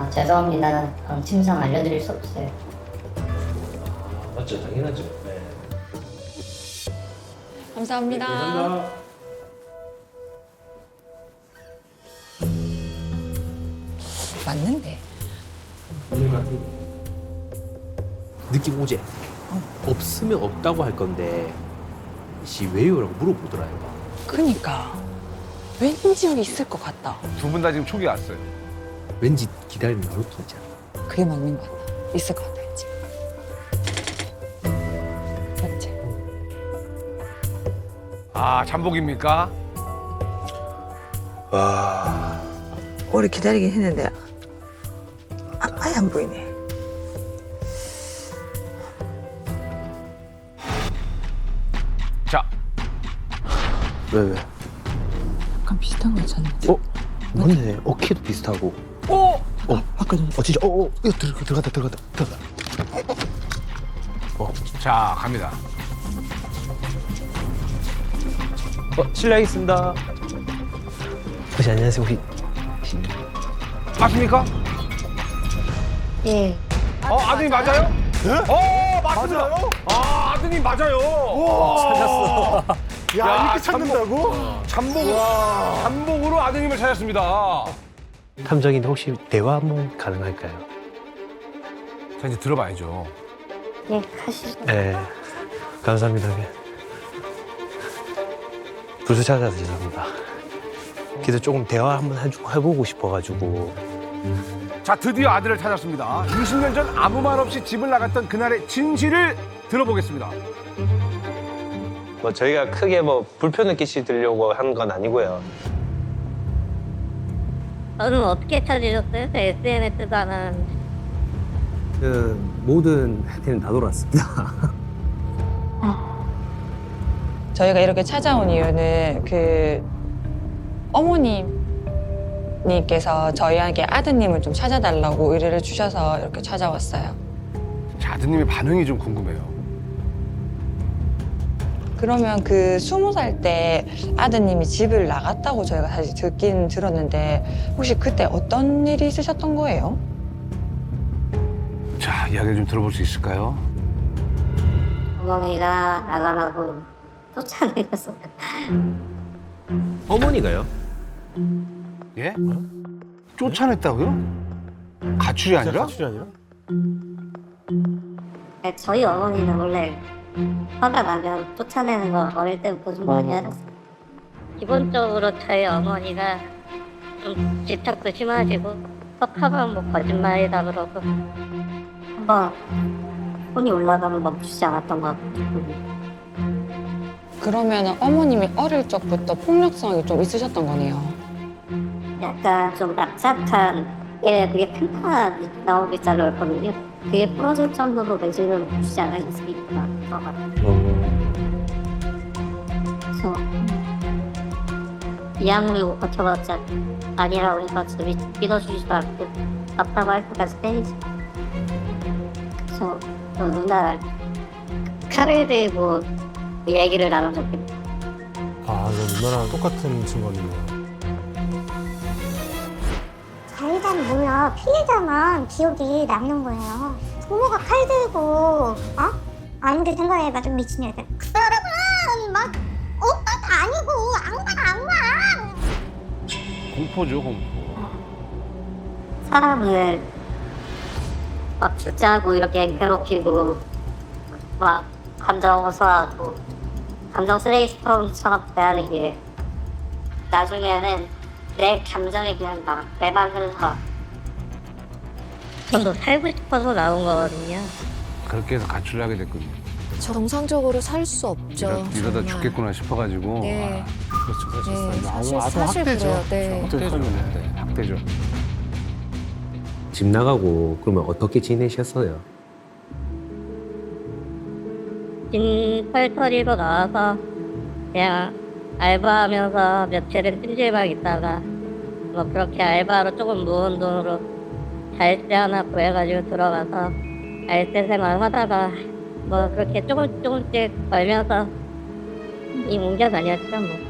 죄송합니다. 침상 알려드릴 수 없어요. 맞죠, 당연하죠. 네. 감사합니다. 맞는데. 느낌 오지? 없으면 없다고 할 건데 씨 왜요라고 물어보더라 이거. 그니까 왠지 여기 있을 것 같다. 두 분 다 지금 촉이 왔어요. 왠지 기다리면 로또 있잖아. 그게 맞는 것 같다. 있을 것 같아, 왠지. 맞지? 아, 잠복입니까? 와. 오래 기다리긴 했는데 아예 안 보이네. 자, 왜? 약간 비슷한 거 있잖아. 맞네. 키도 비슷하고. 아까 전에. 진짜. 이거 들어갔다. 자, 갑니다. 실례하겠습니다. 혹시 안녕하세요. 혹시 맞습니까? 예. 아드님 맞아요? 네? 맞습니다. 아, 아드님 맞아요. 찾았어. 야, 이렇게 찾는다고? 잠복으로 아드님을 찾았습니다. 탐정인데 혹시 대화 한번 가능할까요? 자, 이제 들어봐야죠. 예, 가시죠. 네, 감사합니다. 불수 찾아서 죄송합니다. 그래서 조금 대화 한번 해보고 싶어가지고. 자, 드디어 아들을 찾았습니다. 20년 전 아무 말 없이 집을 나갔던 그날의 진실을 들어보겠습니다. 뭐 저희가 크게 뭐 불편을 끼치려고 한 건 아니고요. 저는 어떻게 찾으셨어요? SNS도 안 하는데. 그 모든 혜택은 다 돌았습니다. 저희가 이렇게 찾아온 이유는 그 어머님께서 저희에게 아드님을 좀 찾아달라고 의뢰를 주셔서 이렇게 찾아왔어요. 자, 아드님의 반응이 좀 궁금해요. 그러면 그 20살 때 아드님이 집을 나갔다고 저희가 사실 듣긴 들었는데 혹시 그때 어떤 일이 있으셨던 거예요? 자, 이야기를 좀 들어볼 수 있을까요? 어머니가 나가라고 쫓아내셨어요. 어머니가요? 예? 쫓아냈다고요? 가출이 아니라? 가출이 아니라? 저희 어머니는 원래 화가 나면 쫓아내는 거 어릴 때부터 좀 많이 하셨어요. 기본적으로 저희 어머니가 좀 집착도 심하시고 섭하면 뭐 거짓말이다 그러고 한번 손이 올라가면 멈추지 않았던 것 같아요. 그러면 어머님이 어릴 적부터 폭력성이 좀 있으셨던 거네요. 약간 좀 납작한 그게 팽팽한 나오기 잘렸거든요. 그게 부러질 정도로 매질을 멈추지 않으셨으니까 그래서 이 악물고 버텨봤자 아니라고 해서 믿어주지도 않고 맞다고 할 때까지 때리지. 그래서 누나랑 칼을 들고 얘기를 나눈 적이 있어요. 아, 이건 누나랑 똑같은 증언이네요. 자의자는 뭐야? 피해자만 기억이 남는 거예요. 부모가 칼 들고 아무리 생각해봐 좀 미친 애들. 그 사람은 막 오빠도 아니고 악마. 공포죠, 공포. 사람을 막 붙잡고 이렇게 괴롭히고 막 감정 호소하고 감정 쓰레기통처럼 대하는 게 나중에는 내 감정이 그냥 막 내만 흘러. 저도 살고 싶어서 나온 거거든요. 그렇게 해서 가출을 하게 됐군요. 정상적으로 살 수 없죠. 이러다 정말. 죽겠구나 싶어가지고. 네. 그렇죠, 네, 사실. 사실 그래요. 네. 학대죠. 네, 학대죠. 집 나가고 그러면 어떻게 지내셨어요? 털털이로 나와서 그냥 알바하면서 며칠은 찜질방 있다가 뭐 그렇게 알바로 조금 모은 돈으로 자릿세 하나 구해가지고 들어가서 알세 생활 하다가 뭐 그렇게 조금씩 벌면서 옮겨 다녔죠 뭐.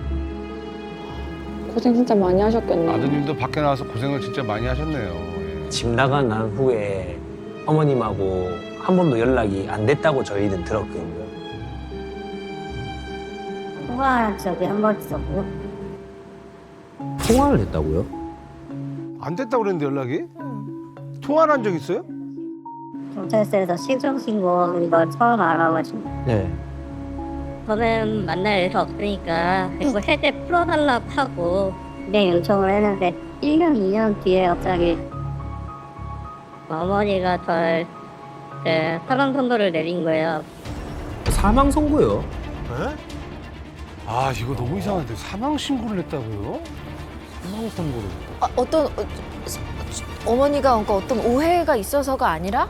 고생 진짜 많이 하셨겠네요. 아드님도 밖에 나와서 고생을 진짜 많이 하셨네요. 집 나간 난 후에 어머님하고 한 번도 연락이 안 됐다고 저희는 들었거든요. 통화한 적이 한 번 있었고요. 통화를 했다고요? 안 됐다고 그랬는데 연락이? 통화를 한 적 있어요? 경찰서에서 실종신고 이걸 처음 알아가지고 네. 저는 만날 일도 없으니까 그리고 해제 풀어달라고 하고 네 요청을 했는데 1년, 2년 뒤에 갑자기 어머니가 절 사망 선고를 내린 거예요. 사망 선고요? 네? 아, 이거 너무 이상한데 사망 신고를 했다고요? 사망 선고를. 어머니가 그러니까 어떤 오해가 있어서가 아니라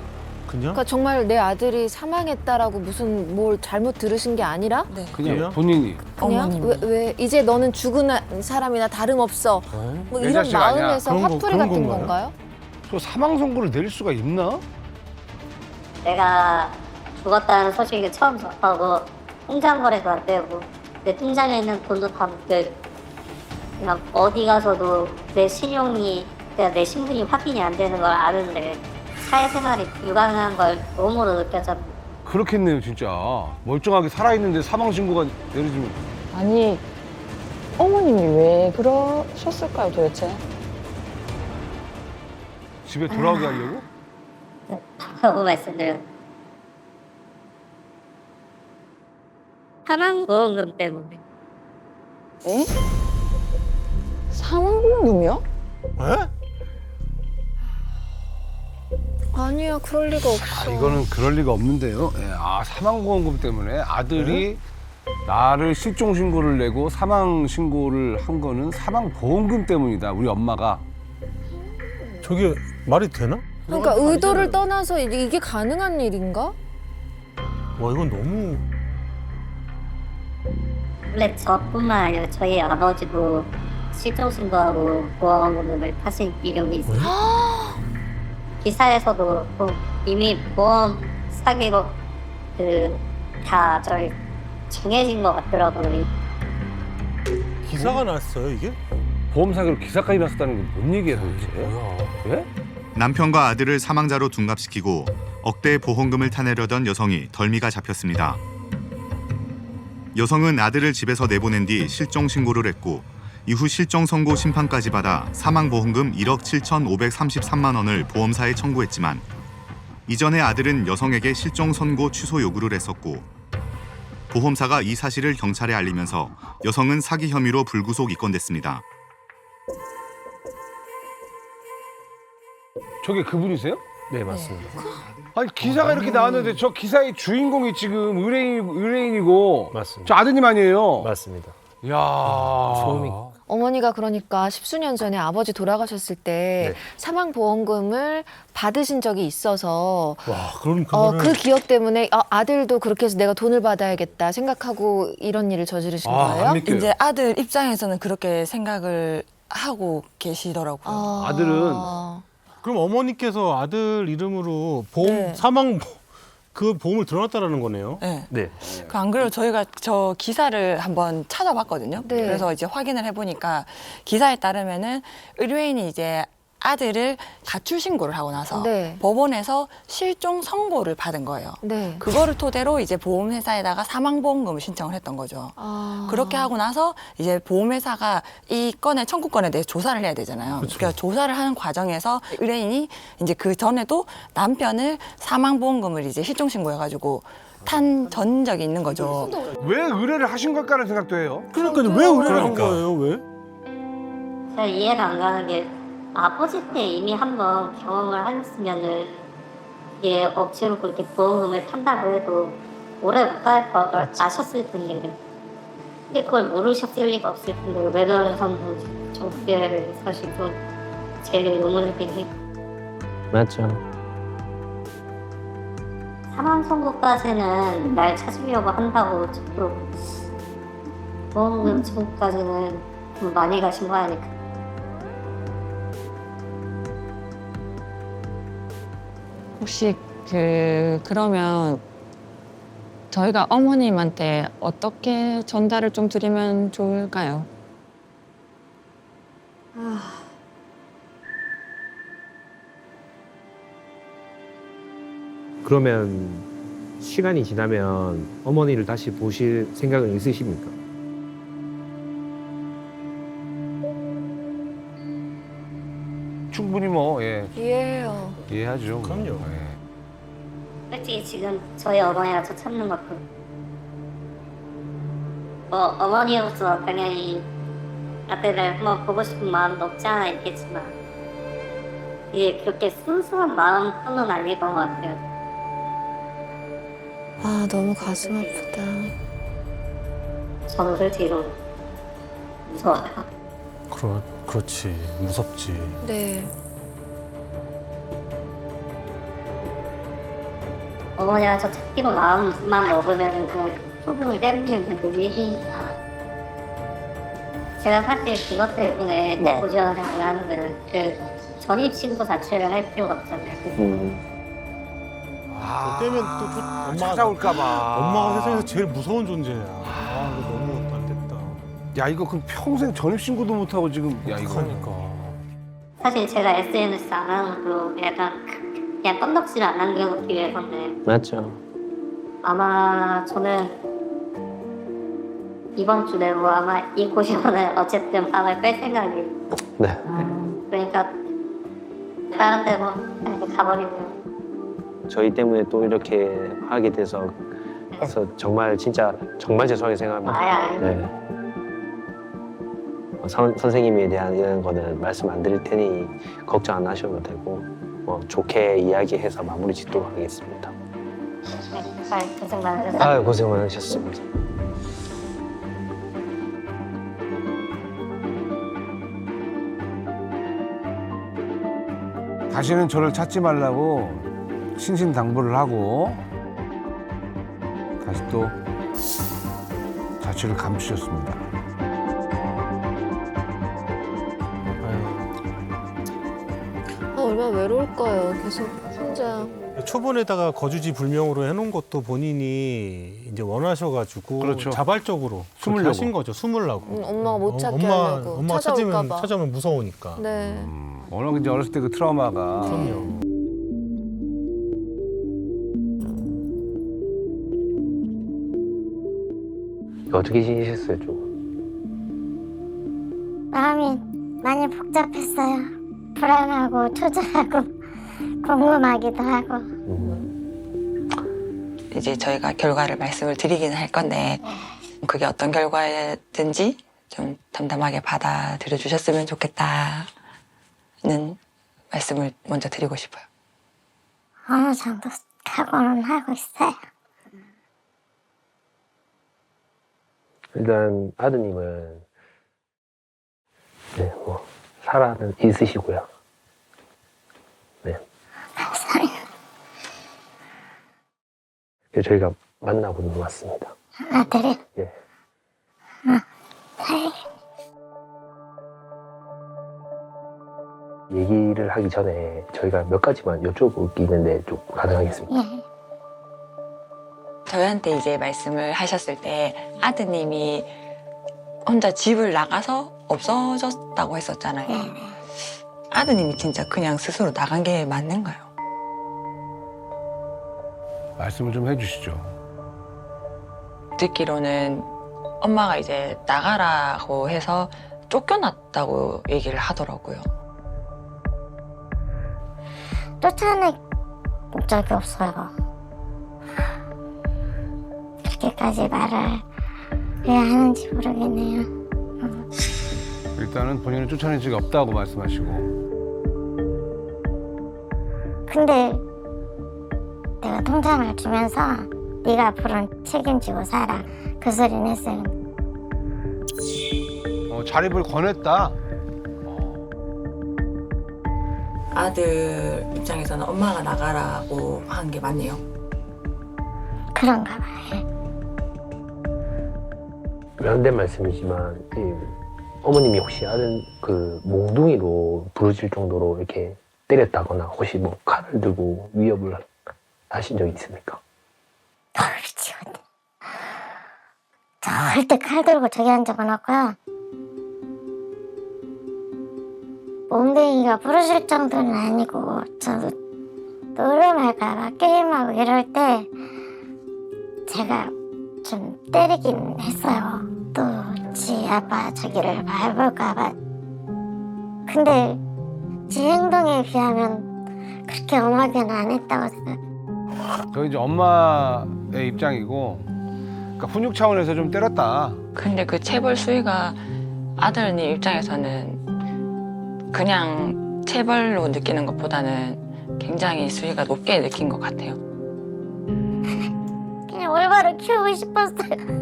그냥? 그러니까 정말 내 아들이 사망했다라고 무슨 뭘 잘못 들으신 게 아니라 네. 그냥 그래요? 본인이. 그냥 어머님이. 왜 이제 너는 죽은 사람이나 다름없어 네? 뭐 내 이런 자식 아니야. 마음에서 그런 거- 화풀이 그런 같은 건가요? 건가요? 저 사망 선고를 내릴 수가 있나? 내가 죽었다는 소식을 처음 접하고 통장 거래도 안 되고 내 통장에 있는 돈도 다 묶여있고 그냥 어디 가서도 내 신용이 내 신분이 확인이 안 되는 걸 아는데 사회생활이 불가능한 걸 몸으로 느꼈잖아. 그렇겠네요, 진짜. 멀쩡하게 살아있는데 사망 신고가 내려지면. 아니 어머님이 왜 그러셨을까요 도대체? 집에 돌아오게 하려고? 라고 말씀드려요. 사망보험금 때문에. 에? 사망보험금이요? 에? 아니야, 그럴 리가 없어. 이거는 그럴 리가 없는데요. 예, 사망보험금 때문에 아들이 나를 실종 신고를 내고 사망 신고를 한 거는 사망보험금 때문이다. 우리 엄마가. 저게 말이 되나? 그러니까 의도를 떠나서 이게 가능한 일인가? 와 이건 너무 원래 저뿐만 아니라 저희 아버지도 실종신고하고 보험금을 타신 이력이 있어요. 기사에서도 이미 보험 사기로 다 저희 정해진 것 같더라고요. 기사가 났어요 이게? 보험 사기로 기사까지 났었다는 게 뭔 얘기예요 도대체? 뭐야? 예? 남편과 아들을 사망자로 둔갑시키고 억대 보험금을 타내려던 여성이 덜미가 잡혔습니다. 여성은 아들을 집에서 내보낸 뒤 실종 신고를 했고 이후 실종 선고 심판까지 받아 사망보험금 1억 7,533만 원을 보험사에 청구했지만 이전에 아들은 여성에게 실종 선고 취소 요구를 했었고 보험사가 이 사실을 경찰에 알리면서 여성은 사기 혐의로 불구속 입건됐습니다. 저게 그분이세요? 네, 맞습니다. 아니 기사가 이렇게 나왔는데 저 기사의 주인공이 지금 의뢰인이고 맞습니다. 저 아드님 아니에요? 맞습니다. 이야. 처음이 어머니가 그러니까 십수년 전에 아버지 돌아가셨을 때 네. 사망보험금을 받으신 적이 있어서 와 그럼 그거는 그 기억 때문에 아들도 그렇게 해서 내가 돈을 받아야겠다 생각하고 이런 일을 저지르신 거예요? 안 믿겨요. 이제 아들 입장에서는 그렇게 생각을 하고 계시더라고요. 아들은 그럼 어머니께서 아들 이름으로 보험 네. 사망 그 보험을 들어놨다라는 거네요. 네. 네. 안 그래도 저희가 저 기사를 한번 찾아봤거든요. 네. 그래서 이제 확인을 해보니까 기사에 따르면은 의뢰인이 이제 아들을 가출 신고를 하고 나서 네. 법원에서 실종 선고를 받은 거예요. 네. 그거를 토대로 이제 보험회사에다가 사망보험금을 신청을 했던 거죠. 그렇게 하고 나서 이제 보험회사가 이 건의 청구권에 대해 조사를 해야 되잖아요. 그러니까 조사를 하는 과정에서 의뢰인이 이제 그 전에도 남편을 사망보험금을 이제 실종 신고해가지고 탄 전적이 있는 거죠. 왜 의뢰를 하신 걸까라는 생각도 해요. 그러니까 왜 의뢰를 한 거예요? 왜? 제가 이해가 안 가는 게 아버지 때 이미 한번 경험을 하셨으면은 이게 억지로 그렇게 보험금을 탄다고 해도 오래 못 갈 걸 아셨을 텐데 근데 그걸 모르셨을 리가 없을 텐데 왜 그러셨는지 좀 그게 사실 좀 제일 의문이긴 해요. 맞죠. 사망 선고까지는 날 찾으려고 한다고 저도 보험금 청구까지는 좀 많이 가신 거 아닐까. 혹시 그러면 저희가 어머님한테 어떻게 전달을 좀 드리면 좋을까요? 그러면 시간이 지나면 어머니를 다시 보실 생각은 있으십니까? 충분히 뭐 이해해요. 이해하죠. 그럼요. 솔직히 지금 저희 어머니가 저 찾는 것도 어머니로서 당연히 아들을 한번 보고 싶은 마음도 없지 않아 있겠지만 이게 그렇게 순수한 마음뿐은 아닐 것 같아요. 아, 너무 가슴 아프다. 저는 솔직히 좀 무서워요. 그렇지 무섭지. 네. 어머니가 저 찾기로 마음만 먹으면 그 소금을 때리는 분들이 제가 사실 그것 때문에 고지원을 하는 거는 그 전입신고 자체를 할 필요가 없잖아요. 때문에 또 엄마가 찾아올까봐. 엄마가 세상에서 제일 무서운 존재야. 이거 너무 안 됐다. 야 이거 그럼 평생 전입신고도 못하고 지금 야 이거. 그러니까. 사실 제가 SNS 안 하는 것도 약간 그냥 껌덕지를 안 남겨놓기 위해서인데 맞죠. 아마 저는 이번 주 내로 아마 이 고시원을 어쨌든 방을 뺄 생각이. 네. 그러니까 다른 데로 가버리고. 저희 때문에 또 이렇게 하게 돼서 그래서 정말 진짜 정말 죄송하게 생각합니다. 네. 선생님에 대한 이런 거는 말씀 안 드릴 테니 걱정 안 하셔도 되고 좋게 이야기해서 마무리 짓도록 하겠습니다. 고생 많으셨어요. 아, 고생 많으셨습니다. 다시는 저를 찾지 말라고 신신당부를 하고 다시 또 자취를 감추셨습니다. 얼마나 외로울까요? 계속 혼자. 초본에다가 거주지 불명으로 해놓은 것도 본인이 이제 원하셔가지고 그렇죠. 자발적으로 숨으려고. 그렇게 하신 거죠. 숨으려고. 엄마가 못 찾게 엄마 하려고. 찾아올까 봐. 찾아오면 무서우니까. 네. 워낙 이제 어렸을 때 그 트라우마가. 그럼요. 어떻게 지내셨어요, 좀? 마음이 많이 복잡했어요. 불안하고 초조하고 궁금하기도 하고. 이제 저희가 결과를 말씀을 드리긴 할 건데 그게 어떤 결과든지 좀 담담하게 받아들여 주셨으면 좋겠다는 말씀을 먼저 드리고 싶어요. 어느 정도 각오는 하고 있어요. 일단 아드님은 네, 살아는 있으시고요. 네. 저희가 만나보는 왔습니다. 아들이? 예. 다행히. 얘기를 하기 전에 저희가 몇 가지만 여쭤볼 게 있는데 좀 가능하겠습니까? 예. 저희한테 이제 말씀을 하셨을 때 아드님이 혼자 집을 나가서 없어졌다고 했었잖아요. 아드님이 진짜 그냥 스스로 나간 게 맞는가요? 말씀을 좀 해주시죠. 듣기로는 엄마가 이제 나가라고 해서 쫓겨났다고 얘기를 하더라고요. 쫓아낸 적이 없어요. 그렇게까지 말을 왜 하는지 모르겠네요. 일단은 본인은 쫓아낸 적이 없다고 말씀하시고. 근데 내가 통장을 주면서 네가 앞으로는 책임지고 살아. 그 소리는 했어요. 자립을 권했다. 아들 입장에서는 엄마가 나가라고 한 게 맞네요. 그런가 봐요. 외람된 말씀이지만 어머님이 혹시 아들 그 몽둥이로 부러질 정도로 이렇게 때렸다거나 혹시 뭐 칼을 들고 위협을 하신 적이 있습니까? 미치겠네. 절대 칼 들고 저기 한 적은 없고요. 몽둥이가 부러질 정도는 아니고 저도 노름할까봐 게임하고 이럴 때 제가 좀 때리긴 했어요. 또 지 아빠 저기를 밟을까봐. 근데 지 행동에 비하면 그렇게 엄하게는 안 했다고 생각해요. 저 이제 엄마의 입장이고, 그러니까 훈육 차원에서 좀 때렸다. 근데 그 체벌 수위가 아들님 입장에서는 그냥 체벌로 느끼는 것보다는 굉장히 수위가 높게 느낀 것 같아요. 그냥 올바로 키우고 싶었어요.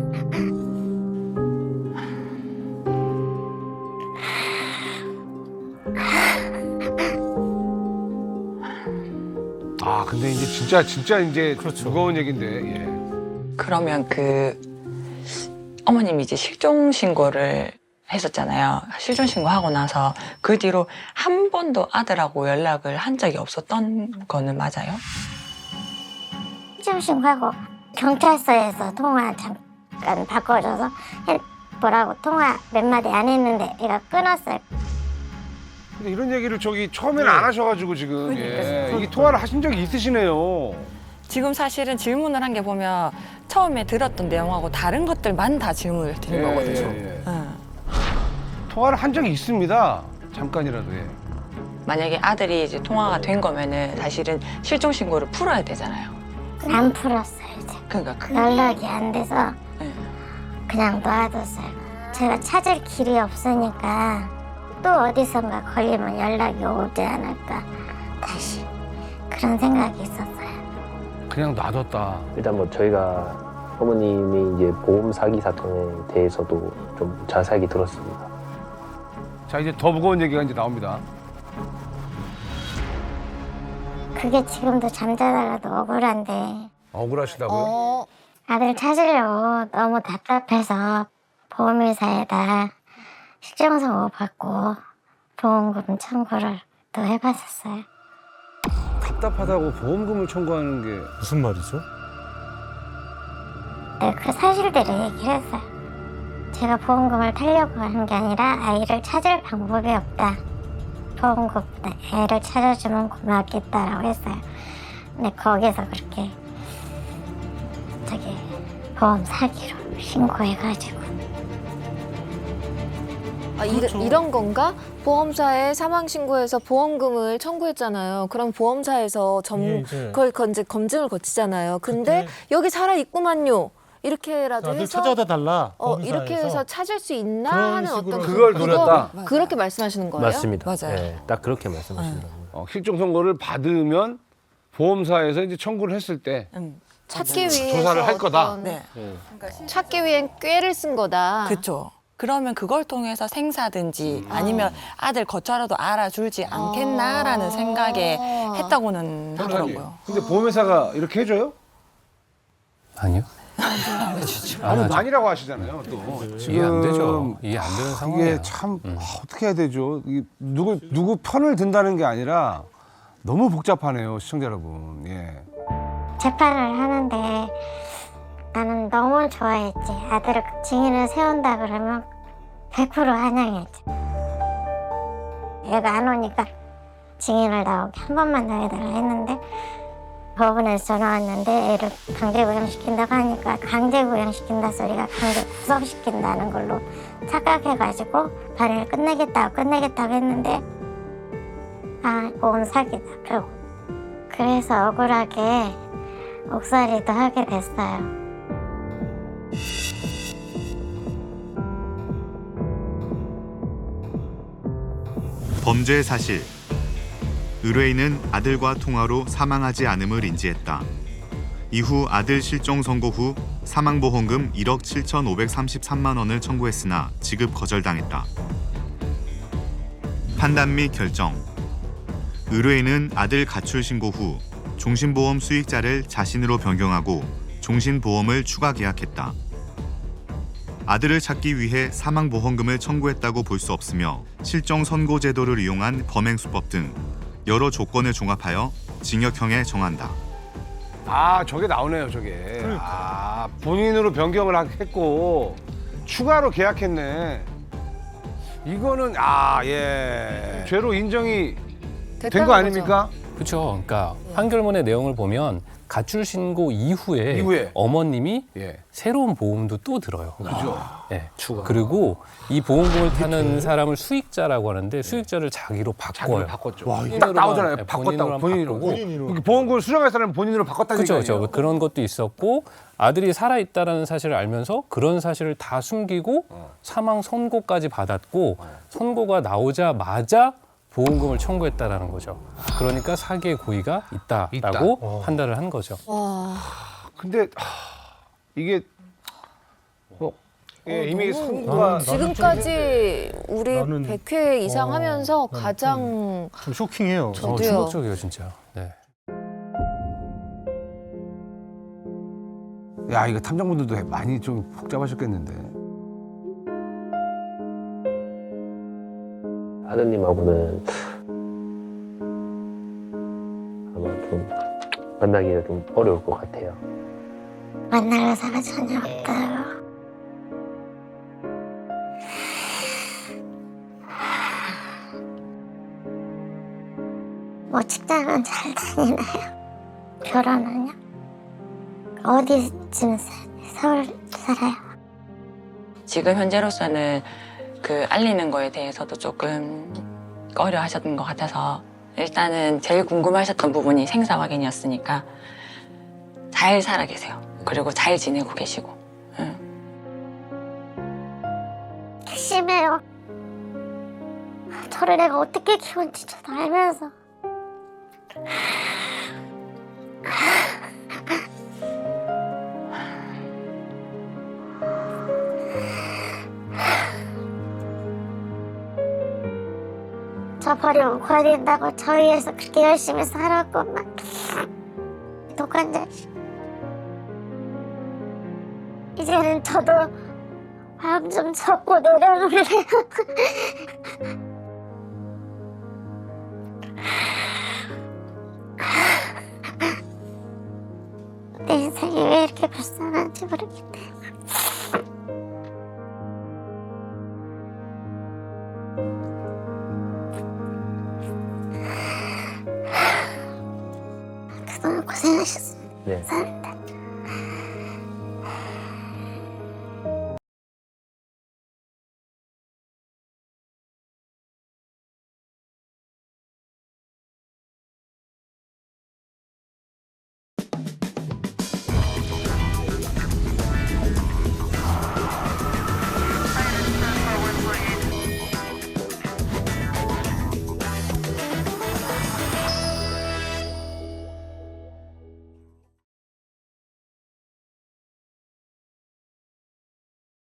아, 근데 이제 진짜 이제 무거운 얘긴데. 예. 그러면 그 어머님이 이제 실종 신고를 했었잖아요. 실종 신고하고 나서 그 뒤로 한 번도 아들하고 연락을 한 적이 없었던 거는 맞아요? 실종 신고하고 경찰서에서 통화 잠깐 바꿔줘서 뭐라고 통화 몇 마디 안 했는데 얘가 끊었어요. 근데 이런 얘기를 처음에는 안 하셔가지고 지금 예. 이 통화를 하신 적이 있으시네요. 지금 사실은 질문을 한 게 보면 처음에 들었던 내용하고 다른 것들만 다 질문을 드린 거거든요. 통화를 한 적이 있습니다. 잠깐이라도. 예. 만약에 아들이 이제 통화가 된 거면은 사실은 실종 신고를 풀어야 되잖아요. 안 풀었어요 이제. 그러니까 연락이 안 돼서 네. 그냥 놔뒀어요. 제가 찾을 길이 없으니까 또 어디선가 걸리면 연락이 오지 않을까 다시 그런 생각이 있었어요. 그냥 놔뒀다. 일단 뭐 저희가 어머님이 이제 보험 사기 사건에 대해서도 좀 자세하게 들었습니다. 자, 이제 더 무거운 얘기가 이제 나옵니다. 그게 지금도 잠자다가도 억울한데 억울하시다고요? 아들 찾으려고 너무 답답해서 보험회사에다 실정선고 받고 보험금 청구를 또 해봤었어요. 답답하다고 보험금을 청구하는 게 무슨 말이죠? 네, 그 사실대로 얘기를 했어요. 제가 보험금을 타려고 한 게 아니라 아이를 찾을 방법이 없다. 보험금보다 애를 찾아주면 고맙겠다라고 했어요. 근데 거기서 그렇게 저기 보험 사기로 신고해가지고 이런 건가? 보험사에 사망 신고해서 보험금을 청구했잖아요. 그럼 보험사에서 이게 이제 그걸 이제 검증을 거치잖아요. 근데 여기 살아 있구만요. 이렇게라도 아들 해서 찾아다 달라. 이렇게 해서 찾을 수 있나 그런 하는 식으로 어떤 그걸 노렸다. 그렇게 말씀하시는 거예요? 맞습니다. 맞아요. 네, 딱 그렇게 말씀하신다. 실종 선고를 받으면 보험사에서 이제 청구를 했을 때 찾기 위해서 조사를 할 거다. 어떤- 네. 찾기 위hen 꾀를 쓴 거다. 그렇죠. 그러면 그걸 통해서 생사든지 아니면 아들 거처라도 알아주지 않겠나라는 생각에 했다고는 하더라고요. 근데 보험회사가 이렇게 해줘요? 아니요. 아니, 아니라고 하시잖아요. 또 이해 안 되죠. 이해 안 되는 상황이에요. 이게 참 어떻게 해야 되죠? 이게 누구 편을 든다는 게 아니라 너무 복잡하네요, 시청자 여러분. 예. 재판을 하는데 나는 너무 좋아했지. 아들을 증인을 세운다 그러면 100% 환영했지. 애가 안 오니까 증인을 나오게 한 번만 더 해달라 했는데 법원에서 전화 왔는데 애를 강제 구형시킨다고 하니까 강제 구형시킨다 소리가 강제 구속시킨다는 걸로 착각해가지고 발의를 끝내겠다고 했는데 보험 사기다 그러고 그래서 억울하게 옥살이도 하게 됐어요. 범죄 사실. 의뢰인은 아들과 통화로 사망하지 않음을 인지했다. 이후 아들 실종 선고 후 사망보험금 1억 7,533만 원을 청구했으나 지급 거절당했다. 판단 및 결정. 의뢰인은 아들 가출 신고 후 종신보험 수익자를 자신으로 변경하고 종신보험을 추가 계약했다. 아들을 찾기 위해 사망보험금을 청구했다고 볼 수 없으며 실종 선고 제도를 이용한 범행수법 등 여러 조건을 종합하여 징역형에 정한다. 저게 나오네요, 저게. 본인으로 변경을 했고 추가로 계약했네. 이거는 예. 죄로 인정이 된 거 아닙니까? 그렇죠. 그러니까 판결문의 내용을 보면 가출 신고 이후에 어머님이 새로운 보험도 또 들어요. 그죠. 네. 그리고 이 보험금을 타는 사람을 수익자라고 하는데 수익자를 자기로 바꿔요. 바꿨죠. 딱 나오잖아요. 바꿨다고 본인으로. 보험금을 수령할 사람은 본인으로 바꿨다는 얘기예요. 그렇죠. 그런 것도 있었고 아들이 살아 있다라는 사실을 알면서 그런 사실을 다 숨기고 사망 선고까지 받았고 선고가 나오자마자 보험금을 청구했다라는 거죠. 그러니까 사기의 고의가 있다라고 판단을 한 거죠. 근데 이게 이미 선고가 지금까지 우리 100회 이상 하면서 가장 좀 쇼킹해요. 저도요. 충격적이에요, 진짜. 네. 야, 이거 탐정분들도 많이 좀 복잡하셨겠는데. 아드님하고는 아마 좀 만나기가 좀 어려울 것 같아요. 만날 의사가 전혀 없다고. 뭐 직장은 잘 다니나요? 결혼은요? 어디쯤 서울 살아요? 지금 현재로서는 그 알리는 거에 대해서도 조금 꺼려 하셨던 것 같아서 일단은 제일 궁금하셨던 부분이 생사 확인이었으니까 잘 살아 계세요. 그리고 잘 지내고 계시고. 심해요. 저를 내가 어떻게 키웠는지 저도 알면서. 저 버리고 버린다고 저희에서 그렇게 열심히 살았구만. 독한 자식. 이제는 저도 마음 좀 접고 내려놓을래요. 내 인생이 왜 이렇게 불쌍한지 모르겠네. 그동안 고생하셨습니다. 네.